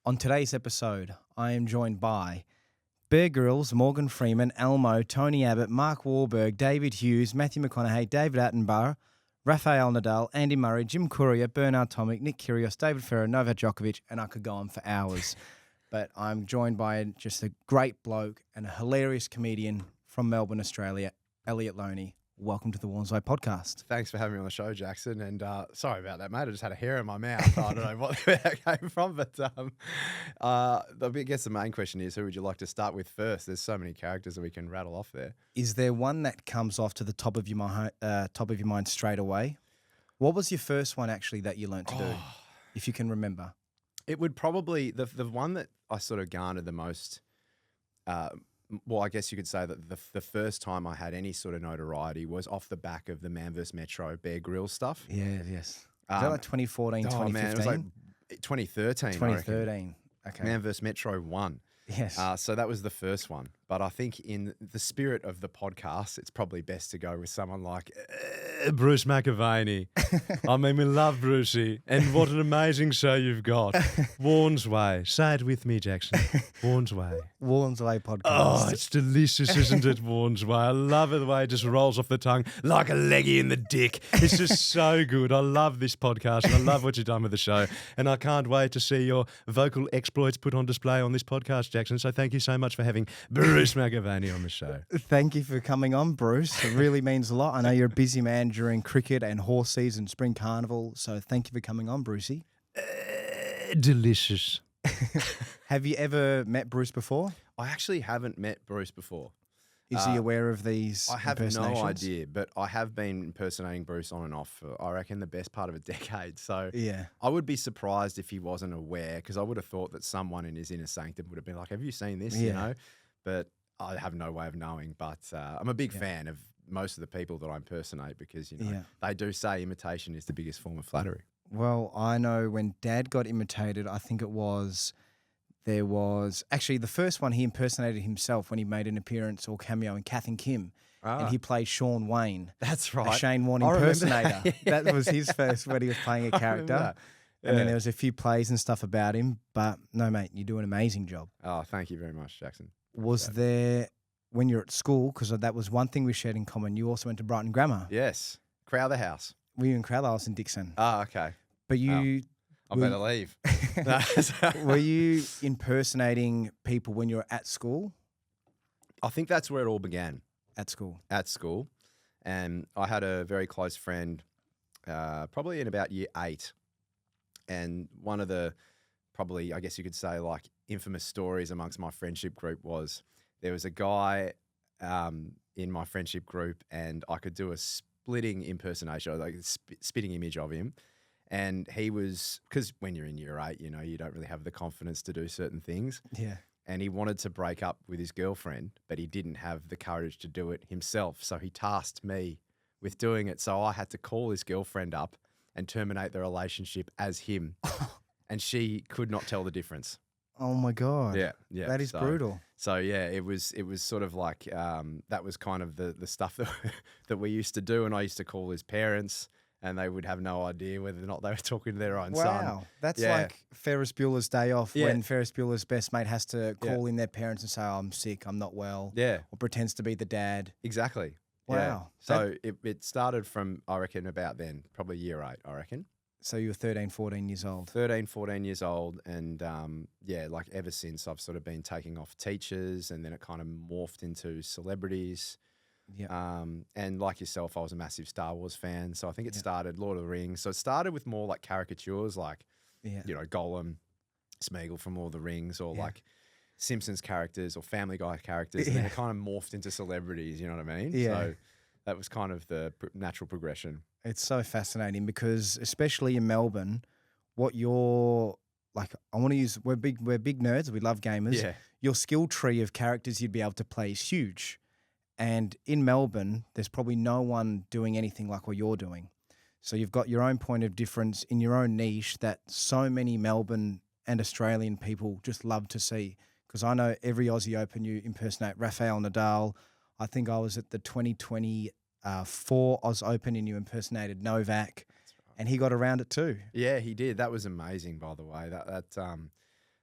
On today's episode, I am joined by Bear Grylls, Morgan Freeman, Elmo, Tony Abbott, Mark Wahlberg, David Hughes, Matthew McConaughey, David Attenborough, Rafael Nadal, Andy Murray, Jim Courier, Bernard Tomic, Nick Kyrgios, David Ferrer, Novak Djokovic, and I could go on for hours. But I'm joined by just a great bloke and a hilarious comedian from Melbourne, Australia, Elliot Loney. Welcome to the Warne's Way podcast. Thanks for having me on the show, Jackson. And sorry about that, mate. I just had a hair in my mouth. I don't know where that came from. But I guess the main question is, who would you like to start with first? There's so many characters that we can rattle off there. Is there one that comes off to the top of your mind straight away? What was your first one actually that you learnt to do, if you can remember? It would probably, the one that I sort of garnered the most, well, I guess you could say that the first time I had any sort of notoriety was off the back of the Man vs. Metro Bear Grylls stuff. Yeah, yes. Is that like 2014, 2015? Man, it was like 2013. 2013. Okay. Man vs. Metro 1. Yes. So that was the first one. But I think in the spirit of the podcast, it's probably best to go with someone like Bruce McAvaney. I mean, we love Brucey. And what an amazing show you've got. Warne's Way. Say it with me, Jackson. Warne's Way. Warne's Way podcast. Oh, it's delicious, isn't it, Warne's Way? I love it the way it just rolls off the tongue like a leggy in the dick. It's just so good. I love this podcast and I love what you've done with the show. And I can't wait to see your vocal exploits put on display on this podcast, Jackson. So thank you so much for having Bruce McAvaney on the show. Thank you for coming on, Bruce. It really means a lot. I know you're a busy man during cricket and horse season, spring carnival. So thank you for coming on, Brucey. Delicious. Have you ever met Bruce before? I actually haven't met Bruce before. Is he aware of these I have impersonations? no idea, but I have been impersonating Bruce on and off for, I reckon, the best part of a decade. So Yeah. I would be surprised if he wasn't aware, because I would have thought that someone in his inner sanctum would have been like, have you seen this, you know? But I have no way of knowing. But I'm a big fan of most of the people that I impersonate because, you know, they do say imitation is the biggest form of flattery. Well, I know when Dad got imitated, I think there was actually the first one he impersonated himself when he made an appearance or cameo in Kath and Kim. And he played Sean Wayne. That's right. A Shane Warne impersonator. That was his first when he was playing a character. And then there was a few plays and stuff about him. But no, mate, you do an amazing job. Oh, thank you very much, Jackson. Was there, when you're at school, because that was one thing we shared in common, you also went to Brighton Grammar. Yes. Crowther House. Were you in Crowther? I was in Dixon. Oh, okay. But you... I better leave. Were you impersonating people when you were at school? I think that's where it all began. At school. At school. And I had a very close friend, probably in about year 8. And one of the, probably, I guess you could say, like, infamous stories amongst my friendship group was there was a guy in my friendship group and I could do a splitting impersonation, like a spitting image of him. And he was, because when you're in year 8, you know, you don't really have the confidence to do certain things. Yeah. And he wanted to break up with his girlfriend, but he didn't have the courage to do it himself. So he tasked me with doing it. So I had to call his girlfriend up and terminate the relationship as him. And she could not tell the difference. Oh my God. Yeah. That is brutal. So yeah, it was sort of like, that was kind of the stuff that we used to do. And I used to call his parents. And they would have no idea whether or not they were talking to their own son. Wow. That's like Ferris Bueller's Day Off when Ferris Bueller's best mate has to call in their parents and say, oh, I'm sick, I'm not well. Yeah. Or pretends to be the dad. Exactly. Wow. Yeah. So it started from, I reckon, about then, probably year 8, I reckon. So you were 13, 14 years old. 13, 14 years old. And like ever since I've sort of been taking off teachers and then it kind of morphed into celebrities. Yeah. And like yourself, I was a massive Star Wars fan. So I think it started Lord of the Rings. So it started with more like caricatures like, you know, Gollum, Smeagol from Lord of the Rings or like Simpsons characters or Family Guy characters. And then it kind of morphed into celebrities, you know what I mean? Yeah. So that was kind of the natural progression. It's so fascinating because especially in Melbourne, what you're like, I want to use, we're big nerds. We love gamers. Yeah. Your skill tree of characters you'd be able to play is huge. And in Melbourne, there's probably no one doing anything like what you're doing. So you've got your own point of difference in your own niche that so many Melbourne and Australian people just love to see. Because I know every Aussie Open you impersonate Rafael Nadal. I think I was at the 2024 Oz Open and you impersonated Novak. And he got around it too. Yeah, he did. That was amazing, by the way.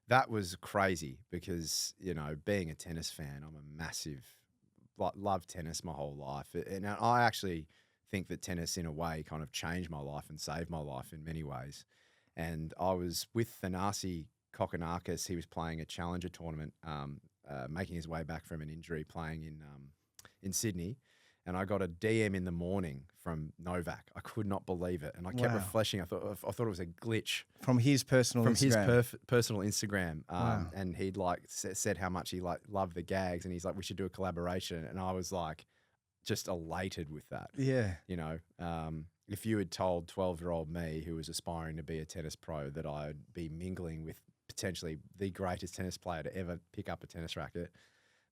that was crazy because, you know, being a tennis fan, I'm a massive, love tennis my whole life. And I actually think that tennis, in a way, kind of changed my life and saved my life in many ways. And I was with Thanasi Kokonakis. He was playing a challenger tournament, making his way back from an injury, playing in Sydney. And I got a DM in the morning from Novak. I could not believe it, and I kept refreshing. I thought it was a glitch from his personal Instagram. Personal Instagram. Wow. And he'd like said how much he like loved the gags, and he's like, we should do a collaboration. And I was like, just elated with that. Yeah, you know, if you had told 12-year-old me, who was aspiring to be a tennis pro, that I'd be mingling with potentially the greatest tennis player to ever pick up a tennis racket,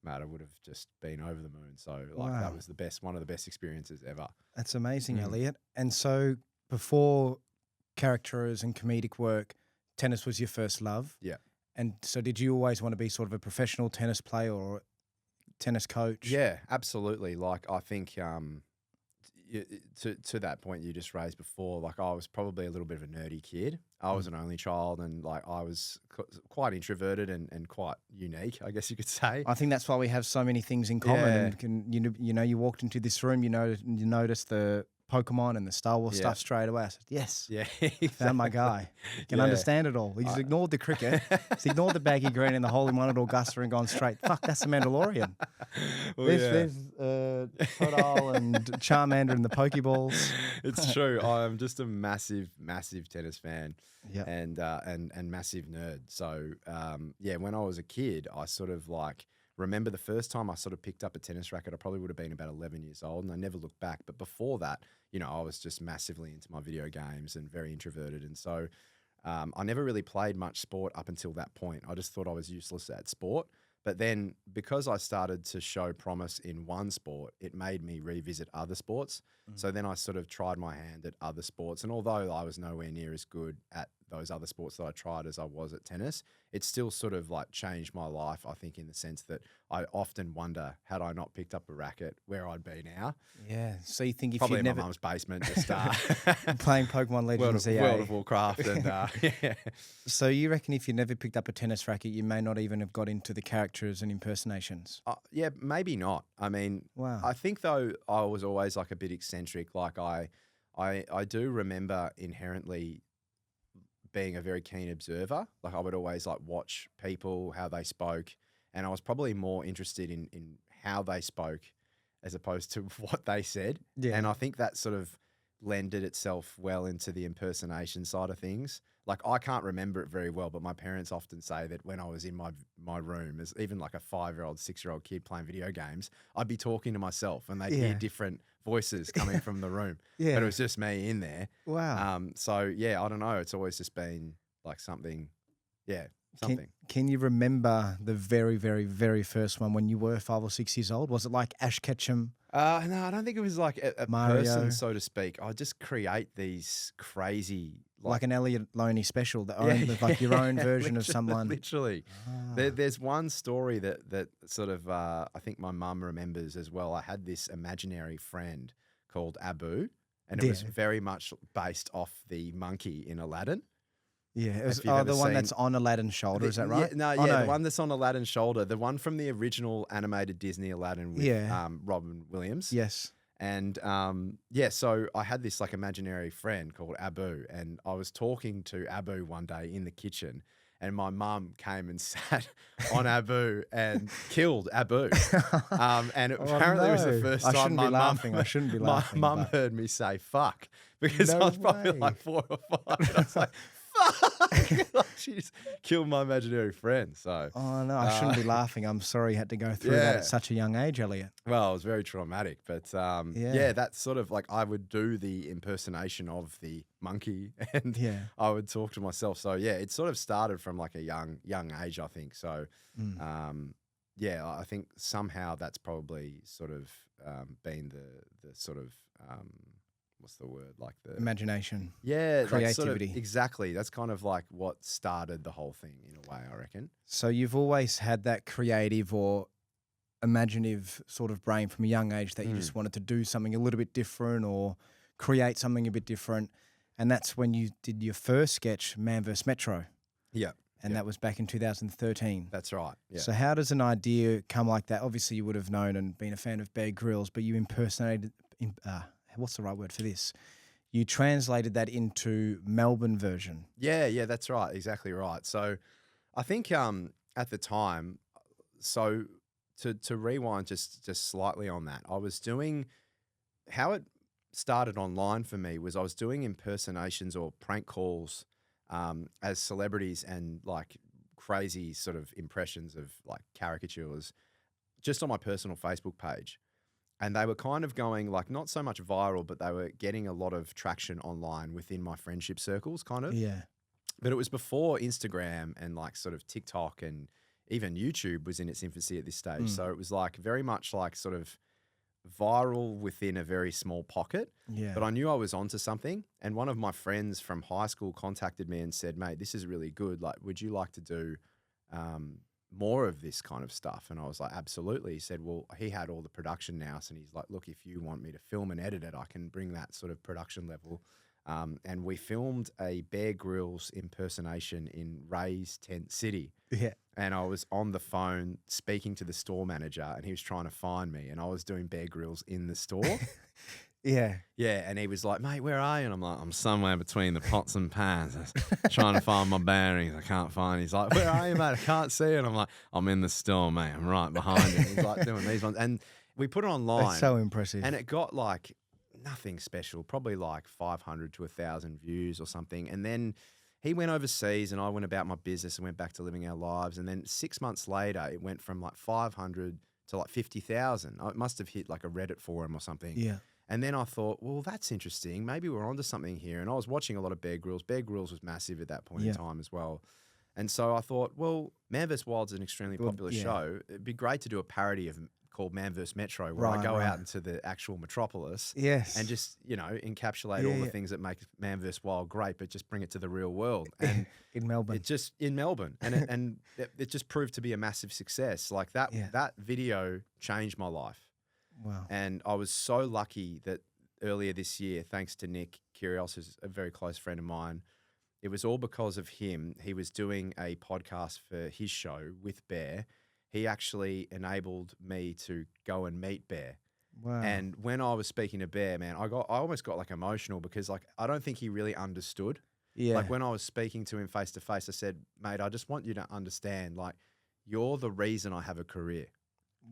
mate, I would have just been over the moon. So that was one of the best experiences ever. That's amazing, Elliot. And so before characters and comedic work, tennis was your first love. Yeah. And so did you always want to be sort of a professional tennis player or tennis coach? Yeah, absolutely. Like, I think to that point you just raised before, like, I was probably a little bit of a nerdy kid. I was an only child, and like I was quite introverted and quite unique, I guess you could say. I think that's why we have so many things in common. And you walked into this room, you noticed the Pokemon and the Star Wars stuff straight away. I said, yes, exactly. Found my guy. Can understand it all. He's ignored the cricket. He's ignored the baggy green and the Holy One at Augusta and gone straight, fuck, that's the Mandalorian. Well, there's Totodile and Charmander and the Pokeballs. It's true. I'm just a massive, massive tennis fan. Yeah. And massive nerd. So when I was a kid, I sort of like remember the first time I sort of picked up a tennis racket. I probably would have been about 11 years old, and I never looked back. But before that, you know, I was just massively into my video games and very introverted, and so I never really played much sport up until that point. I just thought I was useless at sport. But then because I started to show promise in one sport, it made me revisit other sports. So then I sort of tried my hand at other sports. And although I was nowhere near as good at those other sports that I tried as I was at tennis, it still sort of like changed my life, I think, in the sense that I often wonder, had I not picked up a racket, where I'd be now. Yeah. So you think if probably you'd in never... my mum's basement to start. Playing Pokemon Legends World of Warcraft. And So you reckon if you never picked up a tennis racket, you may not even have got into the characters and impersonations? Yeah, maybe not. I mean, I think though I was always like a bit eccentric. Like I do remember inherently being a very keen observer. Like I would always like watch people, how they spoke, and I was probably more interested in how they spoke as opposed to what they said. Yeah. And I think that sort of lended itself well into the impersonation side of things. Like I can't remember it very well, but my parents often say that when I was in my room, as even like a 5-year-old, 6-year-old kid playing video games, I'd be talking to myself and they'd hear different voices coming from the room. But it was just me in there. Wow. So yeah, I don't know. It's always just been like something. Yeah. Something. Can you remember the very, very, very first one when you were 5 or 6 years old? Was it like Ash Ketchum? No, I don't think it was like a person, so to speak. I just create these crazy... Like an Elliot Loney special, like your own version of someone. Literally. There's one story that sort of, I think my mum remembers as well. I had this imaginary friend called Abu, and it was very much based off the monkey in Aladdin. Yeah, it was, the one that's on Aladdin's shoulder, is that right? The one that's on Aladdin's shoulder, the one from the original animated Disney Aladdin with Robin Williams. Yes. And so I had this like imaginary friend called Abu, and I was talking to Abu one day in the kitchen, and my mum came and sat on Abu and killed Abu. And apparently it was the first time my mum... I shouldn't be laughing. My mum heard me say fuck, because I was probably like 4 or 5. And I was like, fuck! She just killed my imaginary friend. So I shouldn't be laughing. I'm sorry you had to go through that at such a young age, Elliot. Well, it was very traumatic, but that's sort of like I would do the impersonation of the monkey, and I would talk to myself. So yeah, it sort of started from like a young age, I think. So I think somehow that's probably sort of been the sort of what's the word? Like the imagination. Yeah. Creativity. Exactly. That's kind of like what started the whole thing in a way, I reckon. So you've always had that creative or imaginative sort of brain from a young age that you just wanted to do something a little bit different or create something a bit different. And that's when you did your first sketch, Man vs. Metro. Yeah. and that was back in 2013. That's right. Yeah. So how does an idea come like that? Obviously, you would have known and been a fan of Bear Grylls, but you impersonated, what's the right word for this? You translated that into Melbourne version. Yeah, that's right. Exactly right. So I think at the time, so to rewind just slightly on that, I was doing, how it started online for me was I was doing impersonations or prank calls as celebrities and like crazy sort of impressions of like caricatures just on my personal Facebook page. And they were kind of going like not so much viral, but they were getting a lot of traction online within my friendship circles kind of. Yeah. But it was before Instagram and like sort of TikTok and even YouTube was in its infancy at this stage. So it was like very much like sort of viral within a very small pocket. Yeah. But I knew I was onto something. And one of my friends from high school contacted me and said, mate, this is really good. Like, would you like to do more of this kind of stuff? And I was like, absolutely. He said, well, he had all the production now. And he's like, look, if you want me to film and edit it, I can bring that sort of production level. And we filmed a Bear Grylls impersonation in Ray's tent city. Yeah. And I was on the phone speaking to the store manager and he was trying to find me and I was doing Bear Grylls in the store. Yeah. Yeah. And he was like, mate, where are you? And I'm like, I'm somewhere between the pots and pans. I was trying to find my bearings. I can't find. He's like, where are you, mate? I can't see it. And I'm like, I'm in the store, mate. I'm right behind you. He's like doing these ones. And we put it online. That's so impressive. And it got like nothing special, probably like 500 to 1,000 views or something. And then he went overseas and I went about my business and went back to living our lives. And then 6 months later, it went from like 500 to like 50,000. It must have hit like a Reddit forum or something. Yeah. And then I thought, well, that's interesting. Maybe we're onto something here. And I was watching a lot of Bear Grylls. Bear Grylls was massive at that point in time as well. And so I thought, well, Man vs. Wild's an extremely popular show. It'd be great to do a parody of called Man vs. Metro, where I go out into the actual metropolis and just, you know, encapsulate all the things that make Man vs. Wild great, but just bring it to the real world. And in Melbourne. And it just proved to be a massive success. Like that video changed my life. Wow. And I was so lucky that earlier this year, thanks to Nick Kyrgios, who's a very close friend of mine, it was all because of him. He was doing a podcast for his show with Bear. He actually enabled me to go and meet Bear. Wow. And when I was speaking to Bear, man, I almost got like emotional because like I don't think he really understood. Yeah. Like when I was speaking to him face to face, I said, mate, I just want you to understand, like, you're the reason I have a career.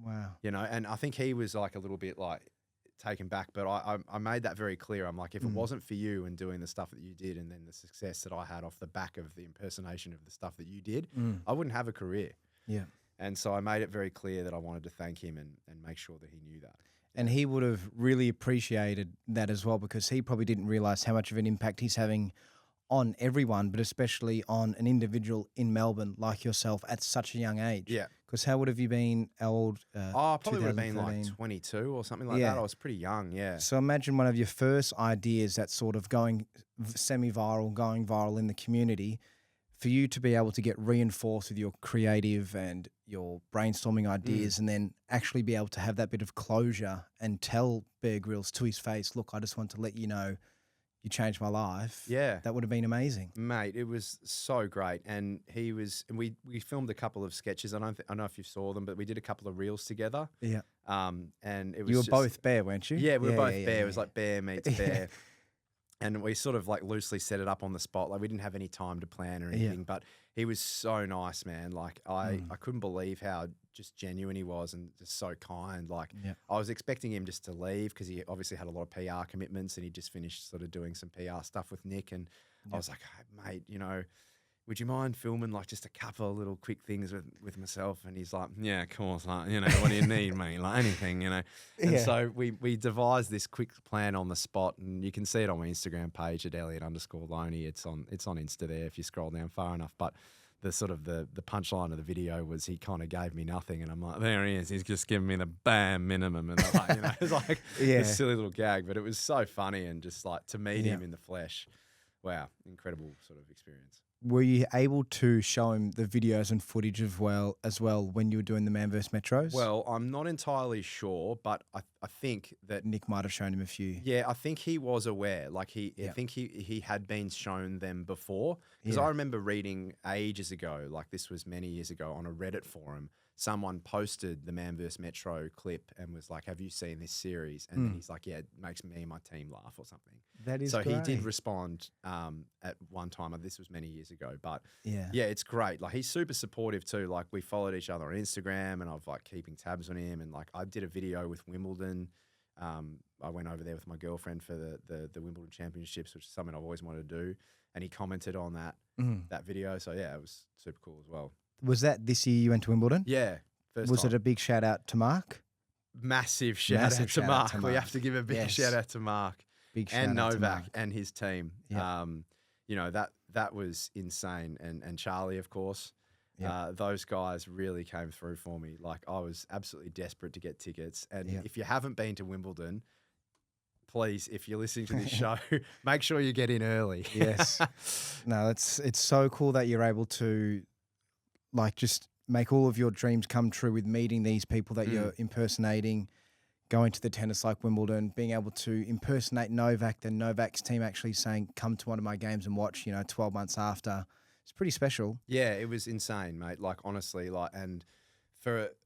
Wow. You know, and I think he was like a little bit like taken back, but I made that very clear. I'm like, if it wasn't for you and doing the stuff that you did and then the success that I had off the back of the impersonation of the stuff that you did, I wouldn't have a career. Yeah. And so I made it very clear that I wanted to thank him and make sure that he knew that. And he would have really appreciated that as well, because he probably didn't realize how much of an impact he's having on everyone, but especially on an individual in Melbourne like yourself at such a young age. Yeah. Because how would have you been old? I probably would have been like 22 or something like that. I was pretty young, yeah. So imagine one of your first ideas that's sort of going semi-viral, going viral in the community, for you to be able to get reinforced with your creative and your brainstorming ideas and then actually be able to have that bit of closure and tell Bear Grylls to his face, look, I just want to let you know you changed my life. Yeah. That would have been amazing. Mate, it was so great. And we filmed a couple of sketches. I don't know if you saw them, but we did a couple of reels together. Yeah. And it was You were both Bear, weren't you? Yeah, we were both Bear. It was like Bear meets Bear. And we sort of like loosely set it up on the spot. Like we didn't have any time to plan or anything, but he was so nice, man. Like I couldn't believe how just genuine he was and just so kind. Like I was expecting him just to leave because he obviously had a lot of PR commitments and he just finished sort of doing some PR stuff with Nick. And I was like, hey, mate, you know, would you mind filming like just a couple of little quick things with myself? And he's like, yeah, of course. Like, you know, what do you need, mate? Like anything, you know? And so we devised this quick plan on the spot and you can see it on my Instagram page at Elliot_Loney. It's on Insta there if you scroll down far enough. But the sort of the punchline of the video was he kind of gave me nothing. And I'm like, there he is. He's just giving me the bare minimum. And like, you know, it's like this silly little gag, but it was so funny and just like to meet him in the flesh. Wow. Incredible sort of experience. were you able to show him the videos and footage as well when you were doing the Man vs Metros? Well, I'm not entirely sure, but I think that Nick might have shown him a few. yeah, I think he was aware. Like I Yep. think he had been shown them before. Because Yeah. I remember reading ages ago, like this was many years ago, on a Reddit forum, someone posted the Man vs Metro clip and was like, "Have you seen this series?" And then he's like, "Yeah, it makes me and my team laugh or something." That is So great. he did respond at one time. This was many years ago, but Yeah. yeah, it's great. Like he's super supportive too. Like we followed each other on Instagram, and I've like keeping tabs on him. And like I did a video with Wimbledon. I went over there with my girlfriend for the Wimbledon Championships, which is something I've always wanted to do. And he commented on that video. So yeah, it was super cool as well. Was that this year you went to Wimbledon? Yeah, first Was time. it a big shout out to Mark? Massive shout Massive out to shout out Mark. to We Mark. have to give a big Yes. shout out to Mark. Big shout And out to Novak Mark. and his team. Yep. You know, that was insane. And Charlie, of course. Yep. Those guys really came through for me. Like I was absolutely desperate to get tickets. And Yep. if you haven't been to Wimbledon, please, if you're listening to this show, make sure you get in early. Yes. No, it's so cool that you're able to like just make all of your dreams come true with meeting these people that you're impersonating, going to the tennis like Wimbledon, being able to impersonate Novak, then Novak's team actually saying, "Come to one of my games and watch," 12 months after. It's pretty special. Yeah, it was insane, mate. Like honestly, and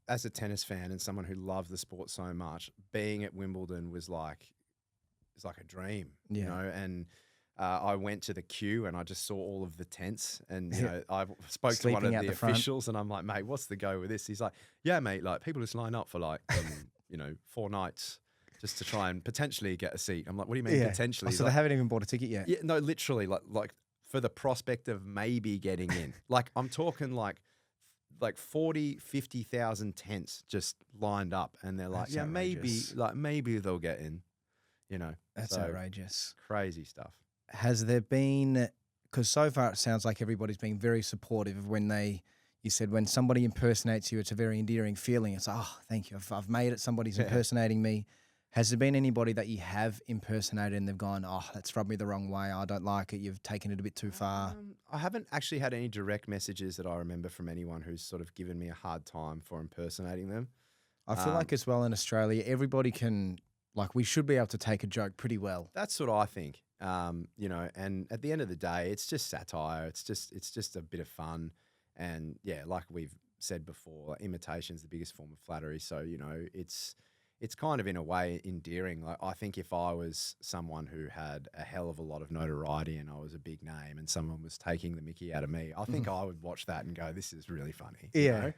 as a tennis fan and someone who loved the sport so much, being at Wimbledon was like a dream, you Yeah. know. And I went to the queue and I just saw all of the tents, and you know, I spoke to one Sleeping of out the the front. officials, and I'm like, "Mate, what's the go with this?" He's like, "Yeah, mate, like people just line up for like 4 nights just to try and potentially get a seat." I'm like, "What do you mean potentially?" Oh, He's so like, they haven't even bought a ticket yet? yeah, no, literally, like for the prospect of maybe getting in. Like I'm talking like 40, 50,000 tents just lined up, and they're like, That's "Yeah, outrageous. maybe they'll get in." You know, That's so outrageous. crazy stuff. Has there been, because so far it sounds like everybody's been very supportive of you said when somebody impersonates you, it's a very endearing feeling. It's, "Oh, thank you. I've made it. Somebody's impersonating me." Has there been anybody that you have impersonated and they've gone, "Oh, that's rubbed me the wrong way. I don't like it. You've taken it a bit too far." I haven't actually had any direct messages that I remember from anyone who's sort of given me a hard time for impersonating them. I feel like as well in Australia, everybody can, like, we should be able to take a joke pretty well. That's what I think. You know, and at the end of the day, it's just satire. It's just a bit of fun. And yeah, like we've said before, imitation's the biggest form of flattery. So, you know, it's kind of in a way endearing. Like I think if I was someone who had a hell of a lot of notoriety and I was a big name and someone was taking the mickey out of me, I think I would watch that and go, "This is really funny." you Yeah. know?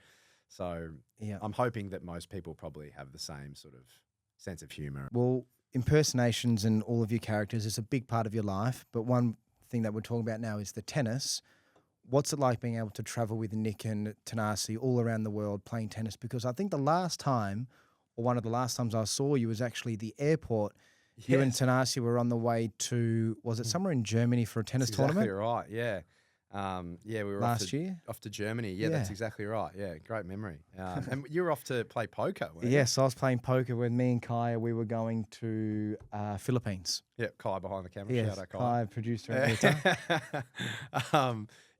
So Yeah. I'm hoping that most people probably have the same sort of sense of humor. Well, impersonations and all of your characters is a big part of your life. But one thing that we're talking about now is the tennis. What's it like being able to travel with Nick and Thanasi all around the world playing tennis? Because I think the last time, or one of the last times I saw you, was actually the airport. You and Thanasi were on the way to, was it somewhere in Germany for a tennis That's tournament? exactly right. Yeah. Yeah, we were Last year? off to Germany. Yeah, that's Yeah. exactly right. Yeah, great memory. And you were off to play poker, weren't you? Yes, I was playing poker with me and Kaya. We were going to Philippines. Yeah, Kai behind the camera. Yes, Shout out Kai. Kaya, producer and editor.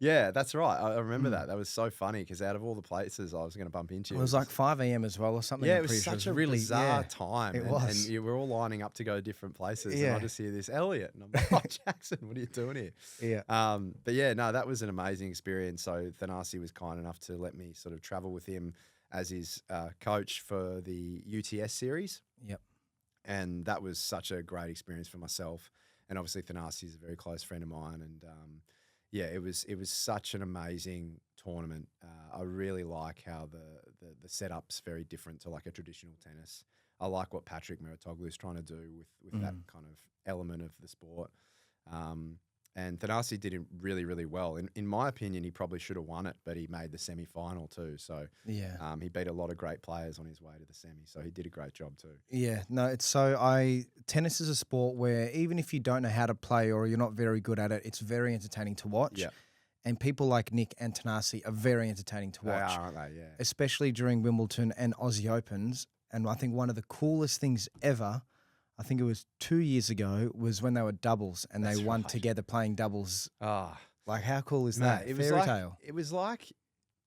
Yeah, that's right. I remember that. That was so funny because out of all the places I was going to bump into, It was like 5 a.m. as well or something. yeah, I'm it was pretty sure. such a really bizarre time. It and, was. and you were all lining up to go to different places. And Yeah. I just hear this Elliot, and I'm like, "Oh, Jackson, what are you doing here?" Yeah. But yeah, no, that was an amazing experience. So Thanasi was kind enough to let me sort of travel with him as his coach for the UTS series. Yep. And that was such a great experience for myself. And obviously Thanasi is a very close friend of mine. And yeah, it was such an amazing tournament. I really like how the setup's very different to like a traditional tennis. I like what Patrick Meritoglu is trying to do with that kind of element of the sport. And Thanasi did it really, really well. In my opinion, he probably should have won it, but he made the semi-final too. So Yeah. he beat a lot of great players on his way to the semi. So he did a great job too. Yeah. No, tennis is a sport where even if you don't know how to play or you're not very good at it, it's very entertaining to watch. Yeah. And people like Nick and Thanasi are very entertaining to They watch. are, aren't they? Yeah. Especially during Wimbledon and Aussie Opens. And I think one of the coolest things ever, I think it was 2 years ago, was when they were doubles and That's they won right. together playing doubles. Ah, Like, how cool is Mate, that? Fairy tale. It was like,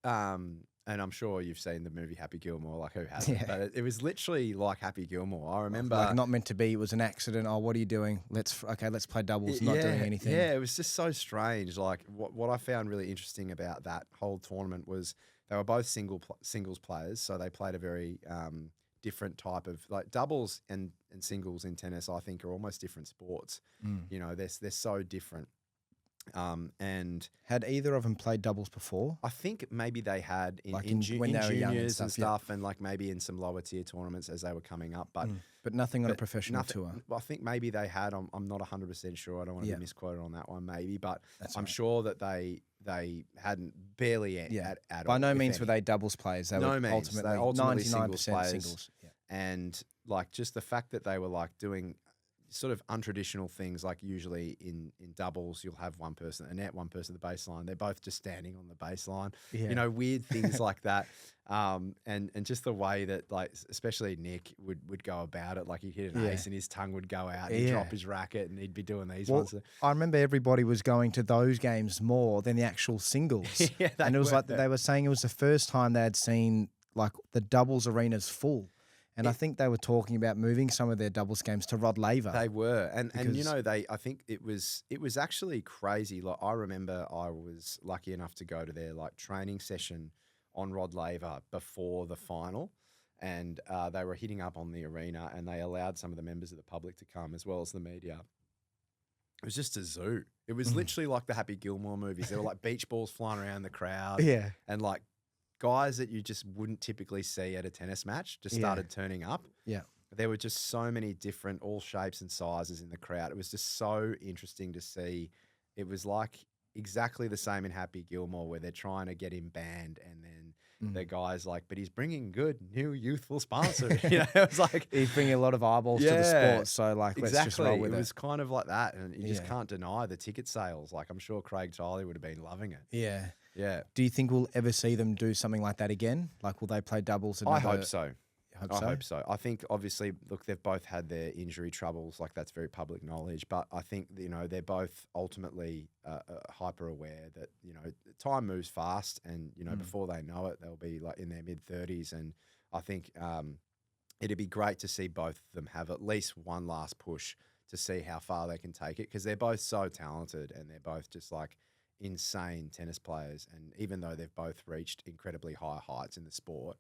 and I'm sure you've seen the movie Happy Gilmore, like who hasn't? Yeah. But it was literally like Happy Gilmore. I remember, Like, not meant to be. It was an accident. Oh, what are you doing? Let's play doubles. Not doing anything. Yeah, it was just so strange. Like what I found really interesting about that whole tournament was they were both singles players, so they played a very different type of like doubles and singles in tennis. I think are almost different sports. You know, they're so different. And had either of them played doubles before? I think maybe they had in, Like in, when in they were young and juniors and stuff, stuff, and like maybe in some lower tier tournaments as they were coming up. But nothing on a professional tour. Well, I think maybe they had. I'm not 100% sure. I don't want to be misquoted on that one, maybe, but I'm sure that they hadn't barely at all. By no means were they doubles players. They were ultimately singles 99% players. singles. Yeah. And like just the fact that they were like doing sort of untraditional things, like usually in doubles, you'll have one person at the net, one person at the baseline. They're both just standing on the baseline. Yeah. You know, weird things like that. And just the way that, like, especially Nick would go about it, like he'd hit an ace and his tongue would go out and he'd drop his racket and he'd be doing these ones. I remember everybody was going to those games more than the actual singles. And it was like they were saying it was the first time they had seen like the doubles arenas full. And I think they were talking about moving some of their doubles games to Rod Laver. They were, and you know, I think it was actually crazy. Like I remember, I was lucky enough to go to their like training session on Rod Laver before the final, and they were hitting up on the arena, and they allowed some of the members of the public to come as well as the media. It was just a zoo. It was literally like the Happy Gilmore movies. There were like beach balls flying around the crowd, and like guys that you just wouldn't typically see at a tennis match just started turning up. Yeah. There were just so many different, all shapes and sizes in the crowd. It was just so interesting to see. It was like exactly the same in Happy Gilmore where they're trying to get him banned and then the guy's like, but he's bringing good new youthful sponsors. You know, it was like he's bringing a lot of eyeballs to the sport. So like, let's just roll with it. It was kind of like that. And you just can't deny the ticket sales. Like I'm sure Craig Tiley would have been loving it. Yeah. Yeah. Do you think we'll ever see them do something like that again? Like, will they play doubles? I hope so. I hope so. I think obviously, look, they've both had their injury troubles. Like that's very public knowledge. But I think, you know, they're both ultimately hyper aware that, you know, time moves fast and, you know, before they know it, they'll be like in their mid-30s. And I think it'd be great to see both of them have at least one last push to see how far they can take it because they're both so talented and they're both just like insane tennis players. And even though they've both reached incredibly high heights in the sport,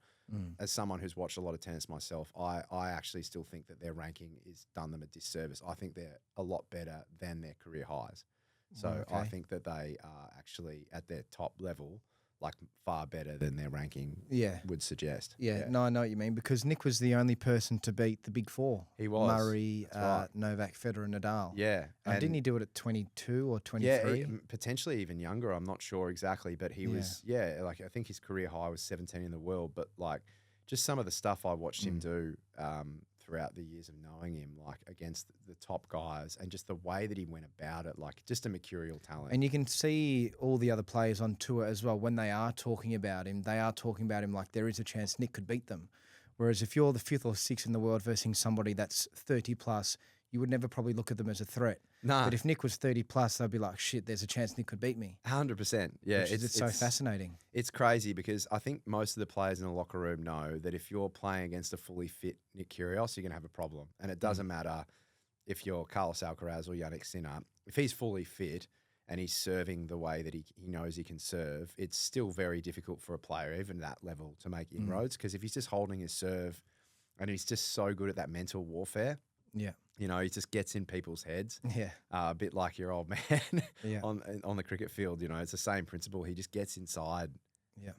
as someone who's watched a lot of tennis myself, I actually still think that their ranking is done them a disservice. I think they're a lot better than their career highs. So I think that they are actually at their top level, like far better than their ranking would suggest. Yeah, no, I know what you mean because Nick was the only person to beat the big four. He was. Murray, Novak, Federer, Nadal. Yeah. And didn't he do it at 22 or 23? Yeah, potentially even younger. I'm not sure exactly, but he was, like I think his career high was 17 in the world. But like just some of the stuff I watched him do throughout the years of knowing him, like against the top guys and just the way that he went about it, like just a mercurial talent. And you can see all the other players on tour as well. When they are talking about him, they are talking about him like there is a chance Nick could beat them. Whereas if you're the 5th or 6th in the world versus somebody that's 30 plus, you would never probably look at them as a threat. No. But if Nick was 30 plus, they'd be like, shit, there's a chance Nick could beat me. 100%. Yeah. It's so fascinating. It's crazy because I think most of the players in the locker room know that if you're playing against a fully fit Nick Kyrgios, you're going to have a problem. And it doesn't matter if you're Carlos Alcaraz or Yannick Sinner. If he's fully fit and he's serving the way that he knows he can serve, it's still very difficult for a player, even that level, to make inroads. Because if he's just holding his serve and he's just so good at that mental warfare, you know, he just gets in people's heads. Yeah. A bit like your old man on the cricket field, you know, it's the same principle. He just gets inside,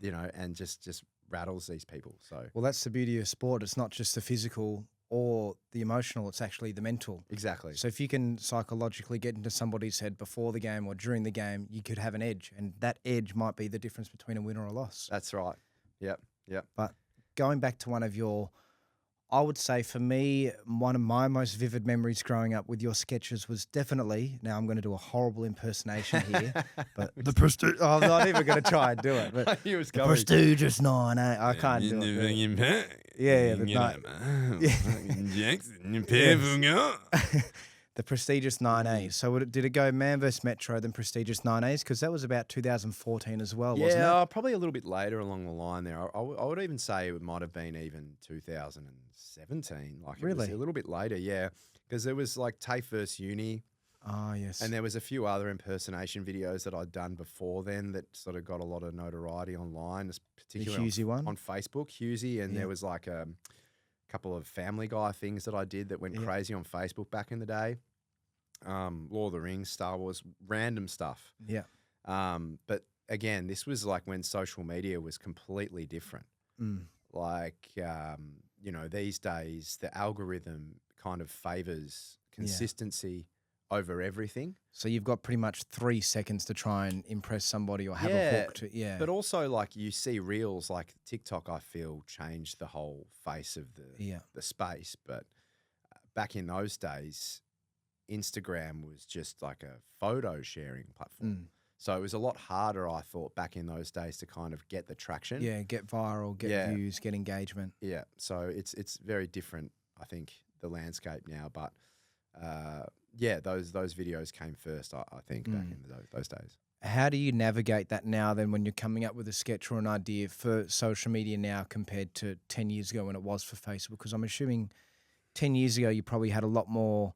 you know, and just rattles these people. So, well, that's the beauty of sport. It's not just the physical or the emotional, it's actually the mental. Exactly. So if you can psychologically get into somebody's head before the game or during the game, you could have an edge. And that edge might be the difference between a win or a loss. That's right. Yep. But going back to one of your... I would say for me, one of my most vivid memories growing up with your sketches was definitely, now I'm going to do a horrible impersonation here, but the prestige, I'm not even going to try and do it, but he was the prestigious 9, I can't do it. Yeah, The prestigious 9As. So did it go Man vs Metro, then prestigious 9As? Because that was about 2014 as well, wasn't it? Yeah, probably a little bit later along the line there. I would even say it might have been even 2017. Like it was Really? a little bit later, yeah. Because there was like TAFE versus Uni, Oh, yes. and there was a few other impersonation videos that I'd done before then that sort of got a lot of notoriety online, particularly Hughesy one? on Facebook, Hughesy, and Yeah. there was like a couple of Family Guy things that I did that went Yeah. crazy on Facebook back in the day. Lord of the Rings, Star Wars, random stuff. Yeah. But again, this was like when social media was completely different. Mm. Like, you know, these days the algorithm kind of favors consistency over everything. So you've got pretty much 3 seconds to try and impress somebody or have a hook to, But also, like, you see reels like TikTok, I feel, changed the whole face of the space. But back in those days, Instagram was just like a photo sharing platform. So it was a lot harder, I thought, back in those days to kind of get the traction. Yeah, get viral, get views, get engagement. Yeah, so it's very different, I think, the landscape now. But yeah, those videos came first, I think, back in those days. How do you navigate that now then when you're coming up with a sketch or an idea for social media now compared to 10 years ago when it was for Facebook? Because I'm assuming 10 years ago you probably had a lot more